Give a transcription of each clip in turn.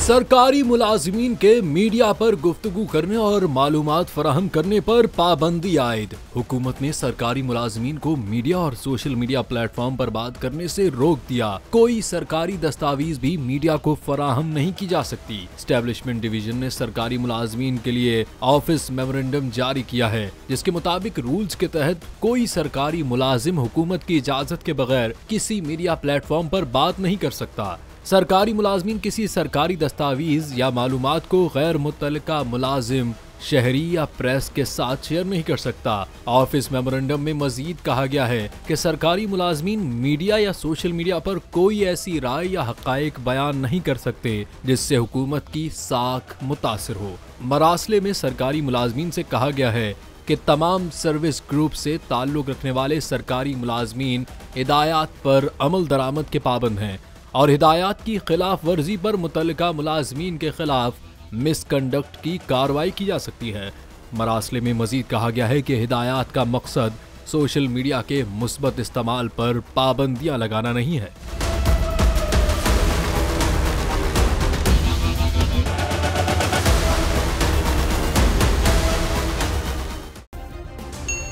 सरकारी मुलाजिमीन के मीडिया पर गुफ्तगू करने और मालूमात फराहम करने पर पाबंदी आयद। हुकूमत ने सरकारी मुलाजिमीन को मीडिया और सोशल मीडिया प्लेटफॉर्म पर बात करने से रोक दिया। कोई सरकारी दस्तावेज भी मीडिया को फराहम नहीं की जा सकती। एस्टेब्लिशमेंट डिवीजन ने सरकारी मुलाजिमीन के लिए ऑफिस मेमोरेंडम जारी किया है, जिसके मुताबिक रूल्स के तहत कोई सरकारी मुलाजिम हुकूमत की इजाजत के बगैर किसी मीडिया प्लेटफॉर्म पर बात नहीं कर सकता। सरकारी मुलाजमीन किसी सरकारी दस्तावेज या मालूमात को गैर मुतल्लिका मुलाजिम, शहरी या प्रेस के साथ शेयर नहीं कर सकता। ऑफिस मेमोरेंडम में मजीद कहा गया है कि सरकारी मुलाजमीन मीडिया या सोशल मीडिया पर कोई ऐसी राय या हकायक बयान नहीं कर सकते जिससे हुकूमत की साख मुतासिर हो। मरासले में सरकारी मुलाजमीन से कहा गया है कि तमाम सर्विस ग्रुप से ताल्लुक रखने वाले सरकारी मुलाजमीन हिदायत पर अमल दरामद के पाबंद हैं और हिदायत की खिलाफ वर्जी पर मुतल्लिका मुलाजमीन के खिलाफ मिसकंडक्ट की कार्रवाई की जा सकती है। मरासले में मजीद कहा गया है कि हिदायत का मकसद सोशल मीडिया के मुस्बत इस्तेमाल पर पाबंदियां लगाना नहीं है।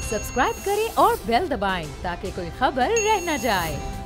सब्सक्राइब करें और बेल दबाएं ताकि कोई खबर रह न जाए।